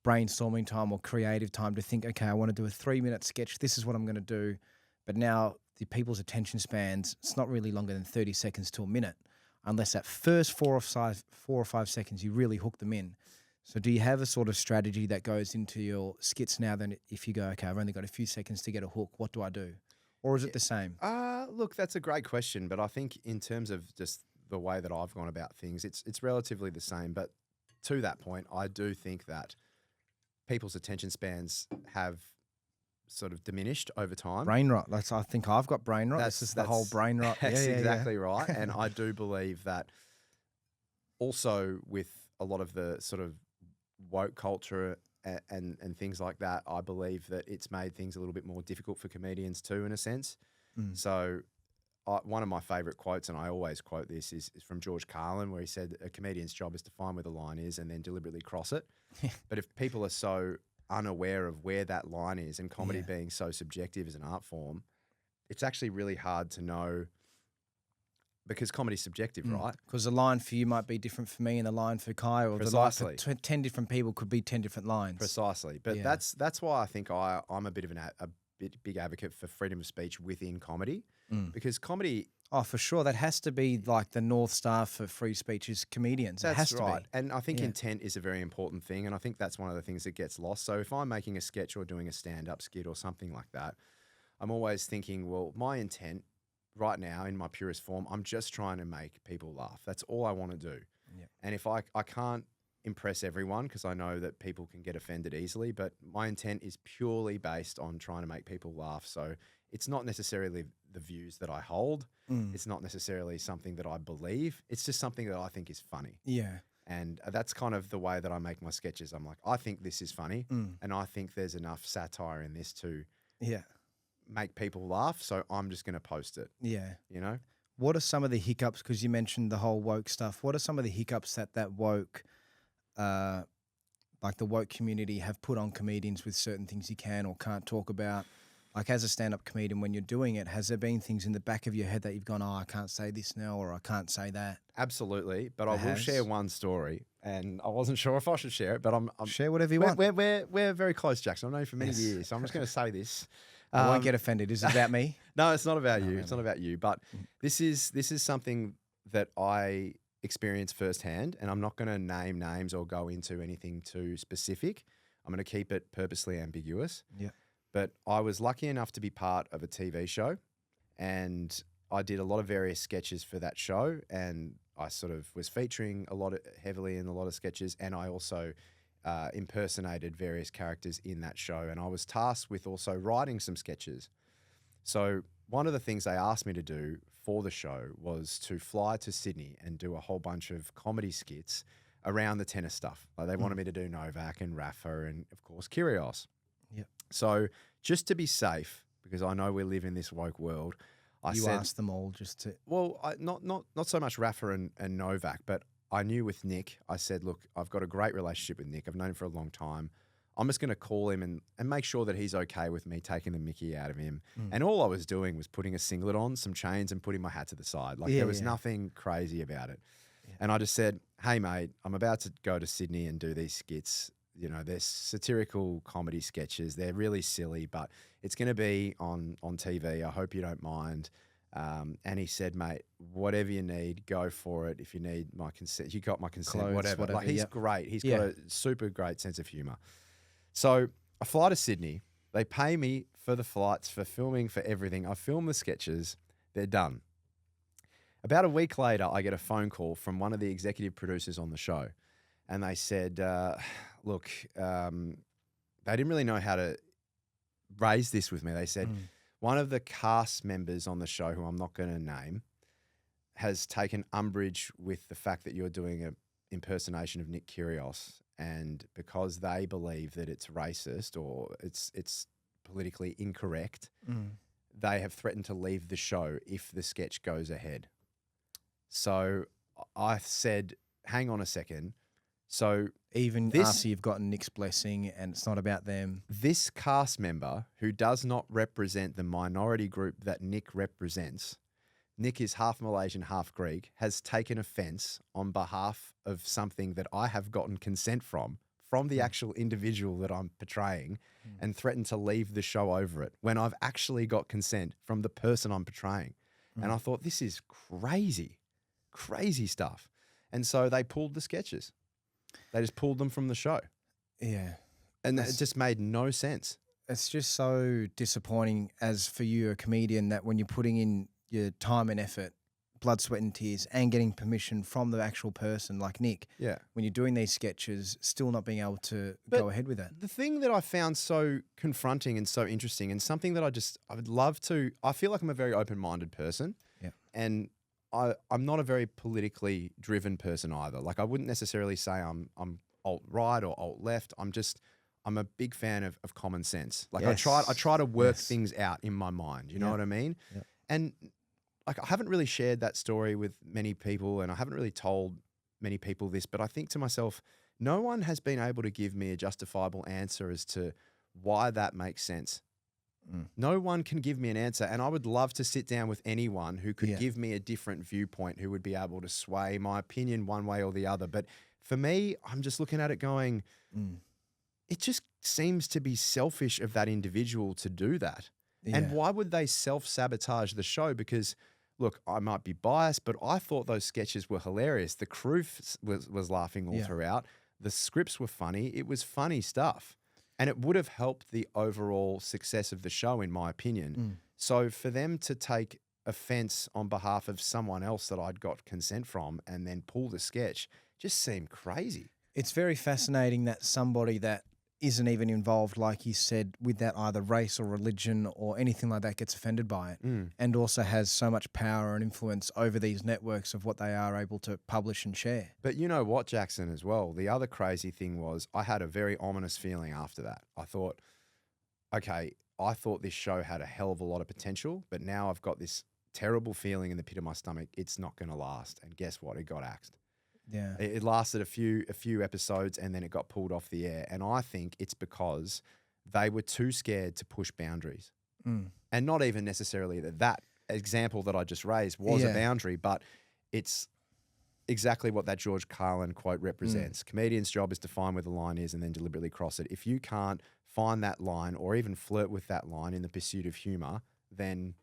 brainstorming time or creative time to think, okay, I want to do a 3-minute sketch. This is what I'm going to do. But now the people's attention spans, it's not really longer than 30 seconds to a minute, unless that first 4 or 5 seconds you really hook them in. So do you have a sort of strategy that goes into your skits now then if you go, okay, I've only got a few seconds to get a hook, what do I do? Or is it the same? Look, that's a great question. But I think in terms of just the way that I've gone about things, it's relatively the same. But to that point, I do think that people's attention spans have sort of diminished over time. Brain rot. I think I've got brain rot. This is the whole brain rot. That's exactly right. And I do believe that also with a lot of the sort of woke culture and things like that, I believe that it's made things a little bit more difficult for comedians too, in a sense. So one of my favourite quotes, and I always quote this, is from George Carlin, where he said, a comedian's job is to find where the line is and then deliberately cross it. But if people are so unaware of where that line is, and comedy being so subjective as an art form, it's actually really hard to know, because comedy's subjective, right? Because the line for you might be different for me and the line for Kai, or the line for 10 different people could be 10 different lines. Precisely. But that's why I think I'm a bit of a big advocate for freedom of speech within comedy, because comedy... Oh, for sure. That has to be like the North Star for free speech is comedians. It has to be. And I think intent is a very important thing. And I think that's one of the things that gets lost. So if I'm making a sketch or doing a stand-up skit or something like that, I'm always thinking, well, my intent right now in my purest form, I'm just trying to make people laugh. That's all I want to do. Yep. And if I can't impress everyone, because I know that people can get offended easily, but my intent is purely based on trying to make people laugh. So it's not necessarily the views that I hold. It's not necessarily something that I believe. It's just something that I think is funny. Yeah. And that's kind of the way that I make my sketches. I'm like, I think this is funny, and I think there's enough satire in this to make people laugh, so I'm just going to post it. Yeah. You know? What are some of the hiccups, because you mentioned the whole woke stuff, what are some of the hiccups that woke, like the woke community have put on comedians with certain things you can or can't talk about? Like as a stand-up comedian, when you're doing it, has there been things in the back of your head that you've gone, oh, I can't say this now, or I can't say that? Absolutely, but I will share one story, and I wasn't sure if I should share it, but I'm share whatever you want. We're very close, Jackson. I've known you for many years, so I'm just going to say this. I won't get offended. Is it about me? No, it's not about you. It's not about you. But this is something that I experienced firsthand, and I'm not going to name names or go into anything too specific. I'm going to keep it purposely ambiguous. Yeah. But I was lucky enough to be part of a TV show, and I did a lot of various sketches for that show, and I sort of was featuring heavily in a lot of sketches, and I also impersonated various characters in that show, and I was tasked with also writing some sketches. So one of the things they asked me to do for the show was to fly to Sydney and do a whole bunch of comedy skits around the tennis stuff. Like they wanted me to do Novak and Rafa and, of course, Kyrgios. Yep. So just to be safe, because I know we live in this woke world, I asked them all just to... Well, not so much Rafa and Novak, but I knew with Nick, I said, look, I've got a great relationship with Nick. I've known him for a long time. I'm just going to call him and make sure that he's okay with me taking the mickey out of him. And all I was doing was putting a singlet on, some chains, and putting my hat to the side. Like there was nothing crazy about it. Yeah. And I just said, hey, mate, I'm about to go to Sydney and do these skits. You know, they're satirical comedy sketches. They're really silly, but it's going to be on TV. I hope you don't mind. And he said, mate, whatever you need, go for it. If you need my consent, you got my consent, Clothes, whatever. Like he's great. He's got a super great sense of humour. So I fly to Sydney. They pay me for the flights, for filming, for everything. I film the sketches. They're done. About a week later, I get a phone call from one of the executive producers on the show. And they said, look, they didn't really know how to raise this with me. They said, one of the cast members on the show, who I'm not going to name, has taken umbrage with the fact that you're doing an impersonation of Nick Kyrgios. And because they believe that it's racist or it's politically incorrect, they have threatened to leave the show if the sketch goes ahead. So I said, hang on a second. So even after you've gotten Nick's blessing and it's not about them. This cast member who does not represent the minority group that Nick represents, Nick is half Malaysian, half Greek, has taken offence on behalf of something that I have gotten consent from the actual individual that I'm portraying and threatened to leave the show over it when I've actually got consent from the person I'm portraying. And I thought, this is crazy, crazy stuff. And so they pulled the sketches. They just pulled them from the show. Yeah. And it just made no sense. It's just so disappointing as for you, a comedian, that when you're putting in your time and effort, blood, sweat and tears, and getting permission from the actual person like Nick, when you're doing these sketches, still not being able to go ahead with that. The thing that I found so confronting and so interesting, and something that I would love to, I feel like I'm a very open-minded person. Yeah. And I'm not a very politically driven person either. Like I wouldn't necessarily say I'm alt-right or alt-left. I'm a big fan of common sense. Like I try to work things out in my mind. You know what I mean? Yeah. And like I haven't really shared that story with many people, and I haven't really told many people this, but I think to myself, no one has been able to give me a justifiable answer as to why that makes sense. No one can give me an answer, and I would love to sit down with anyone who could give me a different viewpoint, who would be able to sway my opinion one way or the other. But for me, I'm just looking at it going, it just seems to be selfish of that individual to do that. Yeah. And why would they self-sabotage the show? Because, look, I might be biased, but I thought those sketches were hilarious. The crew was laughing all throughout. The scripts were funny. It was funny stuff. And it would have helped the overall success of the show, in my opinion. So for them to take offence on behalf of someone else that I'd got consent from and then pull the sketch just seemed crazy. It's very fascinating that somebody that isn't even involved, like you said, with that either race or religion or anything like that gets offended by it, and also has so much power and influence over these networks of what they are able to publish and share. But you know what, Jackson, as well, the other crazy thing was I had a very ominous feeling after that. I thought, okay, I thought this show had a hell of a lot of potential, but now I've got this terrible feeling in the pit of my stomach. It's not going to last. And guess what? It got axed. Yeah, it lasted a few episodes and then it got pulled off the air. And I think it's because they were too scared to push boundaries. And not even necessarily that example that I just raised was a boundary, but it's exactly what that George Carlin quote represents. Comedian's job is to find where the line is and then deliberately cross it. If you can't find that line or even flirt with that line in the pursuit of humour, then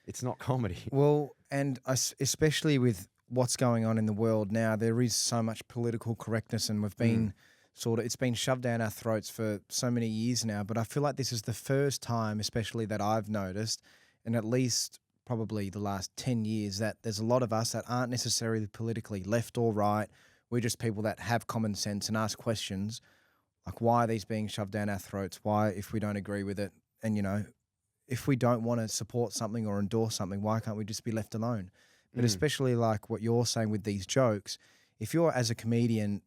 it's not comedy. Well, and especially with what's going on in the world now, there is so much political correctness, and we've been it's been shoved down our throats for so many years now. But I feel like this is the first time, especially that I've noticed, in at least probably the last 10 years, that there's a lot of us that aren't necessarily politically left or right. We're just people that have common sense and ask questions like, why are these being shoved down our throats? Why, if we don't agree with it, and, you know, if we don't want to support something or endorse something, why can't we just be left alone? But especially like what you're saying with these jokes, if you're as a comedian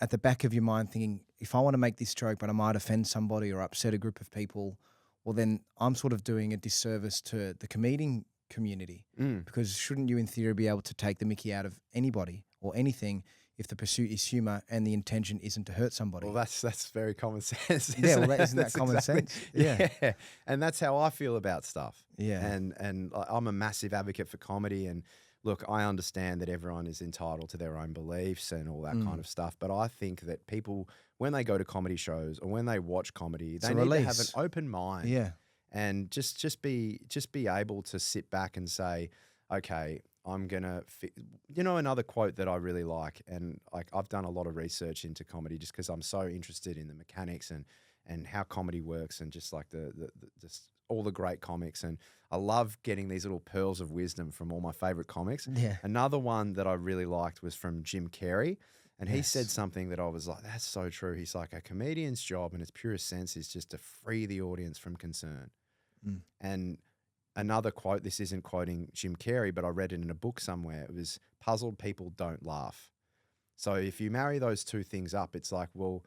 at the back of your mind thinking, if I want to make this joke but I might offend somebody or upset a group of people, well then I'm sort of doing a disservice to the comedian community, because shouldn't you in theory be able to take the mickey out of anybody or anything if the pursuit is humour and the intention isn't to hurt somebody. Well, that's very common sense. Yeah, well, Isn't it? isn't that That's common exactly- sense? Yeah. and that's how I feel about stuff. Yeah. And I'm a massive advocate for comedy. And look, I understand that everyone is entitled to their own beliefs and all that kind of stuff. But I think that people, when they go to comedy shows or when they watch comedy, they a need to have an release. open mind. Yeah. And just be able to sit back and say, okay, I'm gonna, another quote that I really like, and like I've done a lot of research into comedy just because I'm so interested in the mechanics and how comedy works and just like the just all the great comics, and I love getting these little pearls of wisdom from all my favorite comics. Yeah. Another one that I really liked was from Jim Carrey. And he said Yes. something that I was like, that's so true. He's like, a comedian's job in its purest sense is just to free the audience from concern. Mm. And another quote, this isn't quoting Jim Carrey, but I read it in a book somewhere. It was, puzzled people don't laugh. So if you marry those two things up, it's like, well,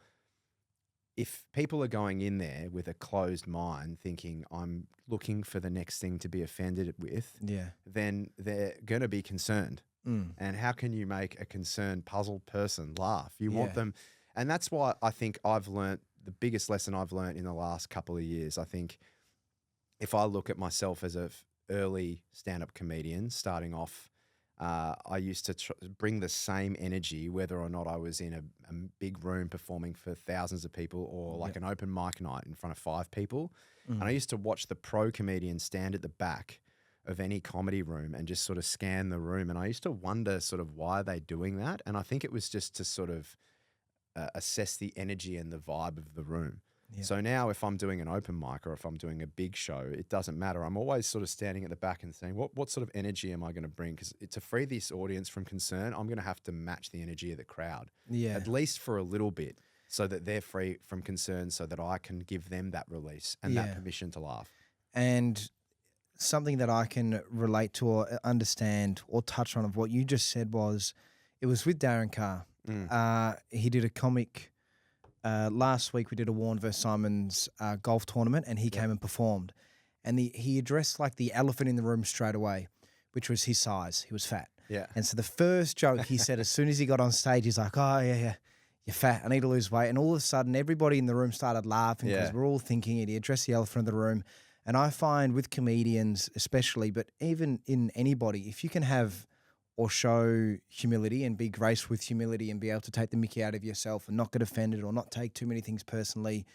if people are going in there with a closed mind thinking I'm looking for the next thing to be offended with, Yeah. then they're going to be concerned. Mm. And how can you make a concerned, puzzled person laugh? You want Yeah. them. And that's why I think I've learnt, the biggest lesson I've learnt in the last couple of years, I think if I look at myself as a early stand-up comedian starting off, I used to bring the same energy, whether or not I was in a big room performing for thousands of people or like an open mic night in front of 5 people. And I used to watch the pro comedians stand at the back of any comedy room and just sort of scan the room. And I used to wonder sort of why they're doing that. And I think it was just to sort of assess the energy and the vibe of the room. Yeah. So now if I'm doing an open mic or if I'm doing a big show, it doesn't matter. I'm always sort of standing at the back and saying, what sort of energy am I going to bring? Because to free this audience from concern, I'm going to have to match the energy of the crowd, Yeah. at least for a little bit, so that they're free from concern, so that I can give them that release and Yeah. that permission to laugh. And something that I can relate to or understand or touch on of what you just said was, it was with Darren Carr. He did a comic last week. We did a Warne versus Simons golf tournament, and he came and performed. And he addressed like the elephant in the room straight away, which was his size. He was fat. Yeah. And so the first joke he said as soon as he got on stage, he's like, oh, yeah, you're fat. I need to lose weight. And all of a sudden, everybody in the room started laughing because we're all thinking it. He addressed the elephant in the room. And I find with comedians especially, but even in anybody, if you can have or show humility and be graced with humility and be able to take the mickey out of yourself and not get offended or not take too many things personally,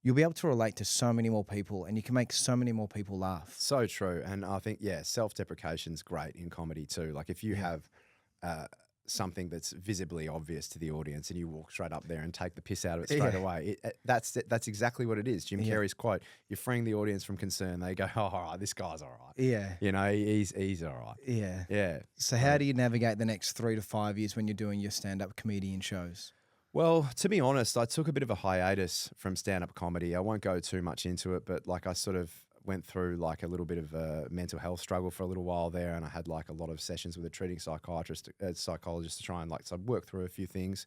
you'll be able to relate to so many more people and you can make so many more people laugh. So true. And I think, self-deprecation's great in comedy too. Like if you have something that's visibly obvious to the audience and you walk straight up there and take the piss out of it straight away, that's exactly what it is. Jim Carrey's quote, you're freeing the audience from concern. They go, oh, all right, this guy's all right. Yeah. You know, he's all right. Yeah. Yeah. So how do you navigate the next 3 to 5 years when you're doing your stand-up comedian shows? Well, to be honest, I took a bit of a hiatus from stand-up comedy. I won't go too much into it, but like I sort of went through like a little bit of a mental health struggle for a little while there, and I had like a lot of sessions with a treating psychologist to try and like work through a few things,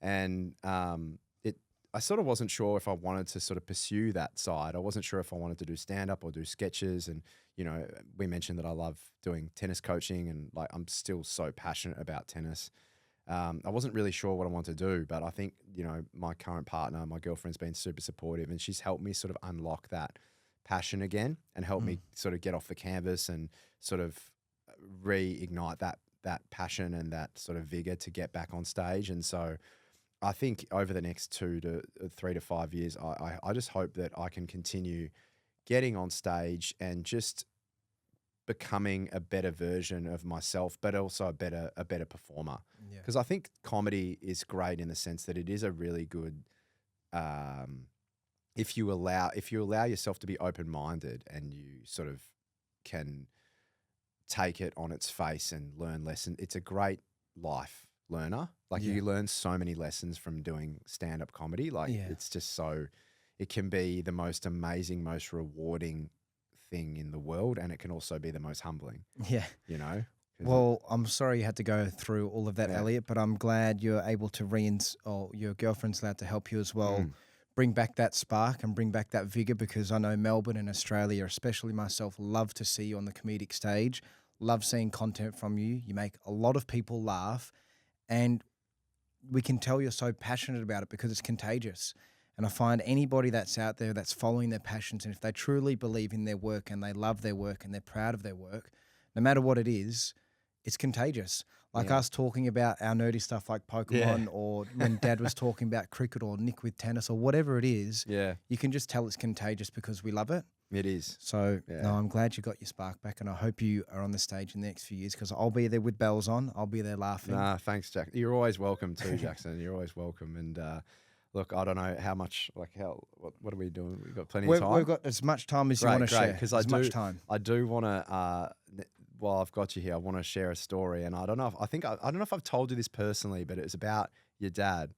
and I sort of wasn't sure if I wanted to sort of pursue that side. I wasn't sure if I wanted to do stand-up or do sketches, and you know, we mentioned that I love doing tennis coaching, and like I'm still so passionate about tennis. I wasn't really sure what I wanted to do, but I think, you know, my current partner, my girlfriend's been super supportive, and she's helped me sort of unlock that passion again and help me sort of get off the canvas and sort of reignite that passion and that sort of vigor to get back on stage. And so I think over the next 3 to 5 years, I just hope that I can continue getting on stage and just becoming a better version of myself, but also a better performer. Because I think comedy is great in the sense that it is a really good if you allow yourself to be open-minded and you sort of can take it on its face and learn lessons. It's a great life learner. Like you learn so many lessons from doing stand-up comedy. Like it's just it can be the most amazing, most rewarding thing in the world, and it can also be the most humbling. Yeah. You know? Well, I'm sorry you had to go through all of that, Elliot, but I'm glad you're able to or your girlfriend's allowed to help you as well. Bring back that spark and bring back that vigor, because I know Melbourne and Australia, especially myself, love to see you on the comedic stage, love seeing content from you. You make a lot of people laugh. And we can tell you're so passionate about it because it's contagious. And I find anybody that's out there that's following their passions, and if they truly believe in their work and they love their work and they're proud of their work, no matter what it is, it's contagious. Like Yeah. us talking about our nerdy stuff like Pokemon, or when Dad was talking about cricket, or Nick with tennis, or whatever it is, Yeah, you can just tell it's contagious because we love it. it is. So Yeah. no, I'm glad you got your spark back, and I hope you are on the stage in the next few years because I'll be there with bells on. I'll be there laughing. Nah, thanks, Jack. You're always welcome too, Jackson. You're always welcome. And look, I don't know how much, what are we doing? We've got plenty of time. We've got as much time as you want to share. Because much time. I do want to. While I've got you here, I want to share a story, and I don't know. I don't know if I've told you this personally, but it was about your dad.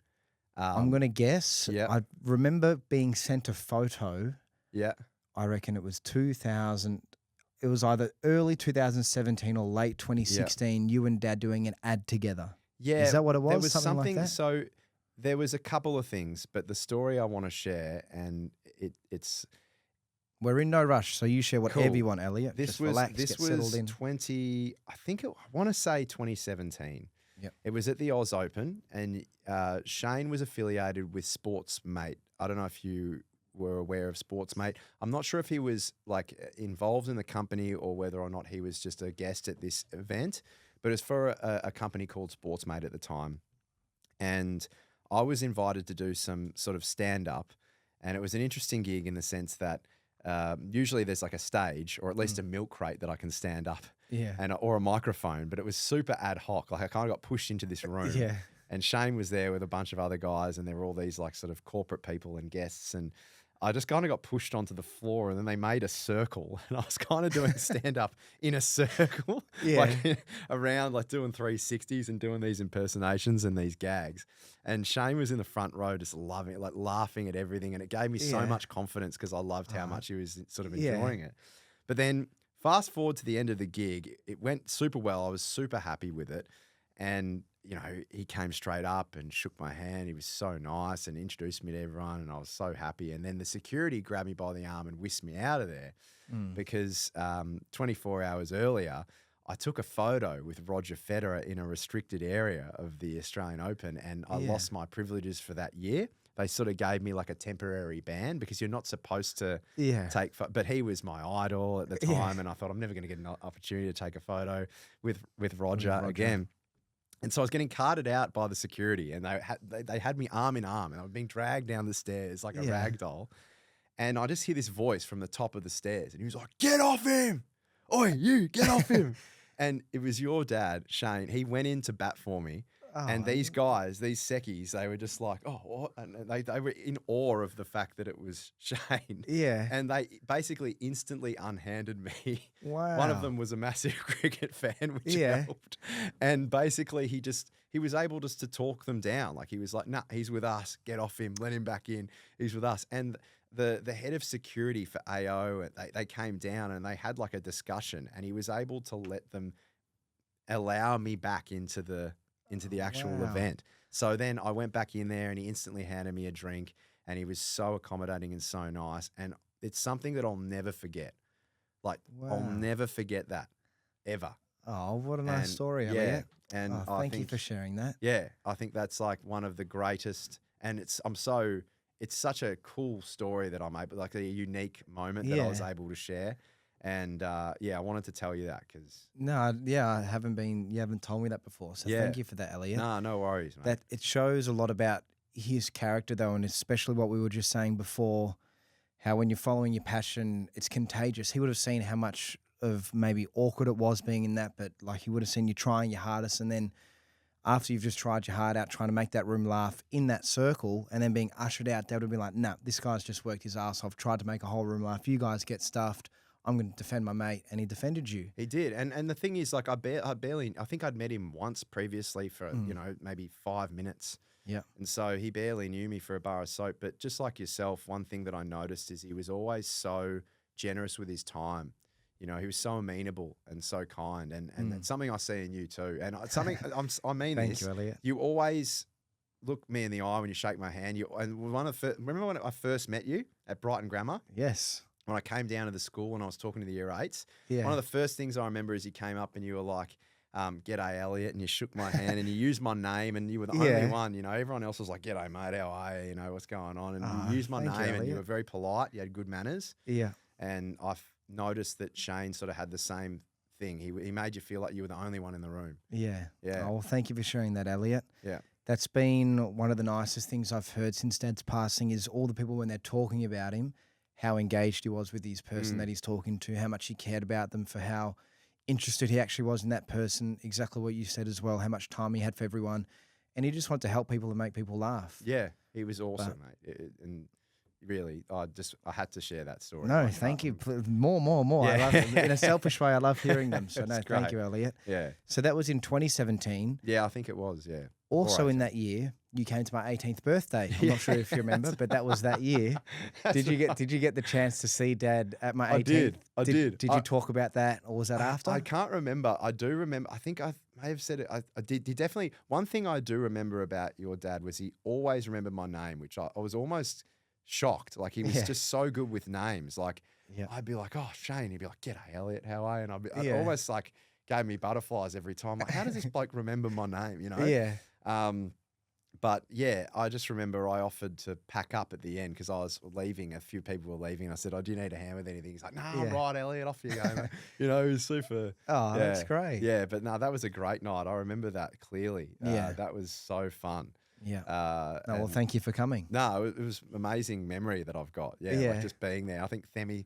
I'm going to guess. yeah. I remember being sent a photo. Yeah. I reckon it was 2000. It was either early 2017 or late 2016. You and Dad doing an ad together. Yeah. Is that what it was? There was something like that? So there was a couple of things, but the story I want to share, and it's We're in no rush, so you share whatever Cool. you want, Elliot. Just relax, get settled in. 20. I want to say 2017. Yep. It was at the Oz Open, and Shane was affiliated with Sportsmate. I don't know if you were aware of Sportsmate. I'm not sure if he was like involved in the company or whether or not he was just a guest at this event, but it's for a company called Sportsmate at the time. And I was invited to do some sort of stand-up, and it was an interesting gig in the sense that usually there's like a stage or at least a milk crate that I can stand up or a microphone, but it was super ad hoc. Like I kind of got pushed into this room and Shane was there with a bunch of other guys, and there were all these like sort of corporate people and guests, and I just kind of got pushed onto the floor, and then they made a circle, and I was kind of doing stand up in a circle, like around, like doing 360s and doing these impersonations and these gags. And Shane was in the front row just loving it, like laughing at everything. And it gave me so much confidence because I loved how much he was sort of enjoying it. But then fast forward to the end of the gig, it went super well. I was super happy with it. And, you know, he came straight up and shook my hand. He was so nice and introduced me to everyone, and I was so happy. And then the security grabbed me by the arm and whisked me out of there because 24 hours earlier, I took a photo with Roger Federer in a restricted area of the Australian Open, and I lost my privileges for that year. They sort of gave me like a temporary ban because you're not supposed to take but he was my idol at the time, and I thought I'm never going to get an opportunity to take a photo with Roger again. And so I was getting carted out by the security, and they had me arm in arm, and I was being dragged down the stairs like a rag doll. And I just hear this voice from the top of the stairs, and he was like, "Get off him! Oi, you, get off him!" And it was your dad, Shane. He went in to bat for me. And these guys, these seckies, they were just like, "Oh, what?" And they were in awe of the fact that it was Shane. Yeah. And they basically instantly unhanded me. Wow. One of them was a massive cricket fan, which helped. And basically he was able just to talk them down. Like he was like, "Nah, he's with us. Get off him. Let him back in. He's with us." And the head of security for AO, they came down and they had like a discussion, and he was able to let them allow me back into the actual event. So then I went back in there, and he instantly handed me a drink, and he was so accommodating and so nice. And it's something that I'll never forget. Like I'll never forget that ever. Oh, what a nice story, Elliot. And thank you for sharing that. Yeah, I think that's like one of the greatest, and it's such a cool story that I'm able, like a unique moment that I was able to share. And I wanted to tell you that because you haven't told me that before. So thank you for that, Elliot. Nah, no worries, mate. That it shows a lot about his character though, and especially what we were just saying before, how when you're following your passion, it's contagious. He would have seen how much of maybe awkward it was being in that, but like he would have seen you trying your hardest, and then after you've just tried your heart out trying to make that room laugh in that circle and then being ushered out, Dad would be like, "Nah, this guy's just worked his ass off, tried to make a whole room laugh. You guys get stuffed. I'm going to defend my mate," and he defended you. He did, and the thing is, like, I think I'd met him once previously for maybe 5 minutes. Yeah, and so he barely knew me for a bar of soap. But just like yourself, one thing that I noticed is he was always so generous with his time. You know, he was so amenable and so kind, and that's something I see in you too. And it's something I mean. Thank you, Elliot. You always look me in the eye when you shake my hand. Remember when I first met you at Brighton Grammar? Yes. When I came down to the school and I was talking to the year 8s, Yeah. one of the first things I remember is you came up and you were like, G'day, Elliot, and you shook my hand and you used my name and you were the only one, you know, everyone else was like, G'day, mate, how are you? You know, what's going on? And you used my name and you were very polite. You had good manners. Yeah. And I've noticed that Shane sort of had the same thing. He made you feel like you were the only one in the room. Yeah. Yeah. Oh, well, thank you for sharing that, Elliot. Yeah. That's been one of the nicest things I've heard since Dad's passing is all the people when they're talking about him, how engaged he was with his person that he's talking to, how much he cared about them, for how interested he actually was in that person, exactly what you said as well, how much time he had for everyone. And he just wanted to help people and make people laugh. Yeah, he was awesome, mate. And really, I had to share that story. No, thank you. More. Yeah. I love it. In a selfish way, I love hearing them. So That's thank great. you, Elliot. Yeah. So that was in 2017. Yeah, I think it was, yeah. Also in that year, you came to my 18th birthday. I'm not sure if you remember, but that was that year. Did you get the chance to see Dad at my 18th? I did. Did you talk about that, or was that after? I can't remember. I do remember. I think I may have said it. I did. He definitely. One thing I do remember about your dad was he always remembered my name, which I was almost shocked. Like he was just so good with names. Like I'd be like, oh, Shane. He'd be like, G'day, Elliot. How are you? And I'd almost like gave me butterflies every time. Like, how does this bloke remember my name? You know? Yeah. But yeah, I just remember I offered to pack up at the end because I was leaving. A few people were leaving. And I said, "Oh, do you need a hand with anything?" He's like, "No, I'm right, Elliot. Off you go." Mate." You know, he's super. Oh, that's great. Yeah, but no, that was a great night. I remember that clearly. That was so fun. Yeah. Well, thank you for coming. No, it was amazing memory that I've got. Yeah, like just being there. I think Themi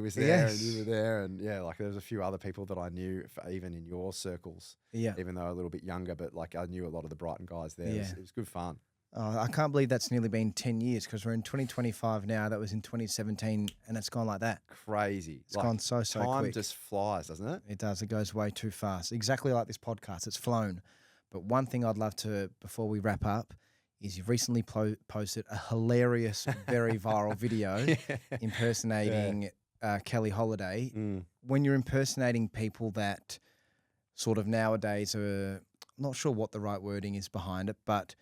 was there and you were there, and like there was a few other people that I knew, even in your circles. Yeah. Even though a little bit younger, but like I knew a lot of the Brighton guys there. It was good fun. Oh, I can't believe that's nearly been 10 years because we're in 2025 now. That was in 2017, and it's gone like that. Crazy. It's gone so quick. Time just flies, doesn't it? It does. It goes way too fast. Exactly like this podcast. It's flown. But one thing I'd love to, before we wrap up, is you've recently posted a hilarious, very viral video impersonating Kelly Holiday. When you're impersonating people that sort of nowadays are not sure what the right wording is behind it, but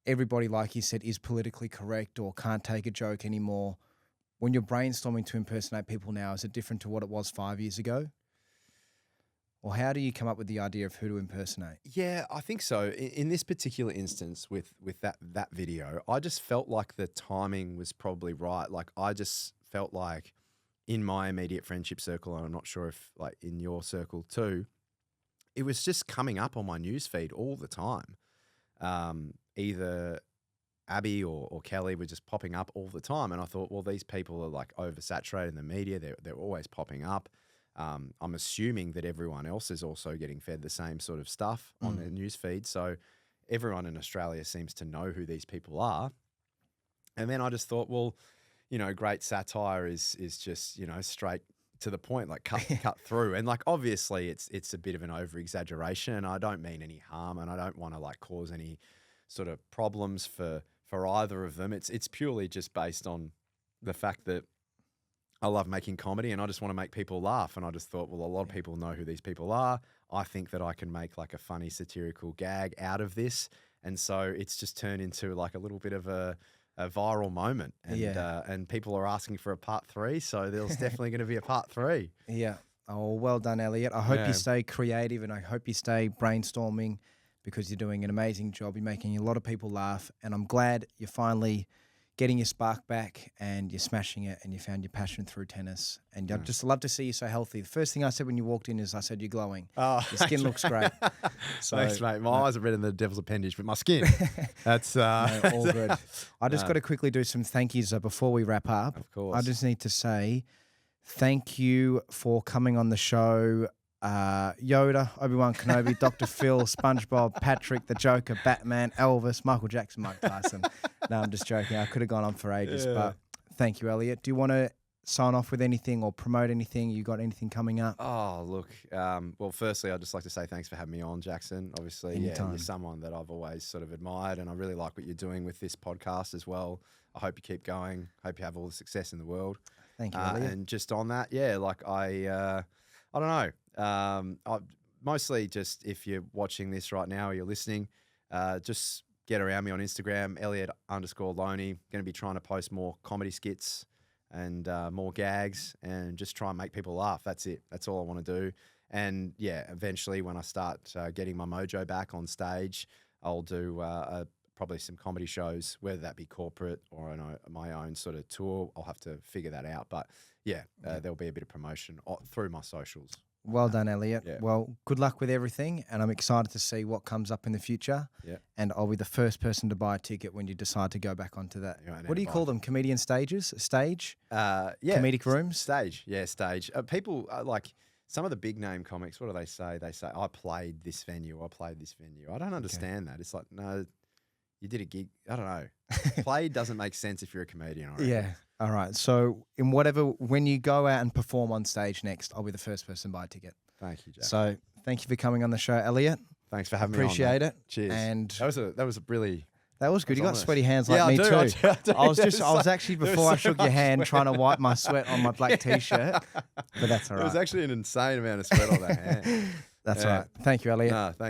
everybody, like you said, is politically correct or can't take a joke anymore. When you're brainstorming to impersonate people now, is it different to what it was 5 years ago? Or how do you come up with the idea of who to impersonate? Yeah, I think so. In this particular instance with that video, I just felt like the timing was probably right. Like I just felt like in my immediate friendship circle, and I'm not sure if like in your circle too, it was just coming up on my newsfeed all the time. Either Abby or Kelly were just popping up all the time. And I thought, well, these people are like oversaturated in the media. They're always popping up. I'm assuming that everyone else is also getting fed the same sort of stuff on their newsfeed. So everyone in Australia seems to know who these people are. And then I just thought, well, you know, great satire is just, you know, straight to the point, like cut through. And like, obviously it's a bit of an over exaggeration, and I don't mean any harm, and I don't want to like cause any sort of problems for either of them. It's purely just based on the fact that I love making comedy and I just want to make people laugh. And I just thought, well, a lot of people know who these people are. I think that I can make like a funny satirical gag out of this. And so it's just turned into like a little bit of a viral moment. And people are asking for a part 3. So there's definitely going to be a part 3. Yeah. Oh, well done, Elliot. I hope you stay creative and I hope you stay brainstorming because you're doing an amazing job. You're making a lot of people laugh. And I'm glad you're finally getting your spark back and you're smashing it and you found your passion through tennis. And I'd just love to see you so healthy. The first thing I said when you walked in is I said, you're glowing. Oh, your skin looks great. So, thanks, mate. My eyes are better than the devil's appendage, but my skin, that's... No, all good. I just got to quickly do some thank yous before we wrap up. Of course. I just need to say thank you for coming on the show. Yoda, Obi-Wan Kenobi, Dr. Phil, SpongeBob, Patrick, the Joker, Batman, Elvis, Michael Jackson, Mike Tyson. No, I'm just joking. I could have gone on for ages, but thank you, Elliot. Do you want to sign off with anything or promote anything? You got anything coming up? Oh, look. Well, firstly, I'd just like to say thanks for having me on, Jackson. Obviously, you're someone that I've always sort of admired, and I really like what you're doing with this podcast as well. I hope you keep going. Hope you have all the success in the world. Thank you, Elliot. And just on that, like I don't know. Mostly just if you're watching this right now or you're listening, just get around me on Instagram, Elliot_Loney. Going to be trying to post more comedy skits and more gags and just try and make people laugh. That's it. That's all I want to do. And yeah, eventually when I start getting my mojo back on stage, I'll do probably some comedy shows, whether that be corporate or my own sort of tour. I'll have to figure that out. But yeah, there'll be a bit of promotion through my socials. Well done, Elliot. Yeah. Well, good luck with everything, and I'm excited to see what comes up in the future. Yeah. And I'll be the first person to buy a ticket when you decide to go back onto that. You won't What do you need to call buy. them? Comedian stages? Stage? Yeah. Comedic rooms? Stage. Yeah, stage. People like some of the big name comics, what do they say? They say, I played this venue, I played this venue. I don't understand that. It's like, no, you did a gig. I don't know. Play doesn't make sense if you're a comedian. I reckon. Yeah. All right. So when you go out and perform on stage next, I'll be the first person to buy a ticket. Thank you, Jack. So thank you for coming on the show, Elliot. Thanks for having me on. Appreciate it. Cheers. And that was a really. that was good. You got honest. sweaty hands like Yeah, me I do, too. I do. I was actually There was before I so shook your much hand sweat. trying to wipe my sweat on my black t-shirt, but that's all It was right. actually an insane amount of sweat on that hand. That's Yeah. all right. Thank you, Elliot. No, thank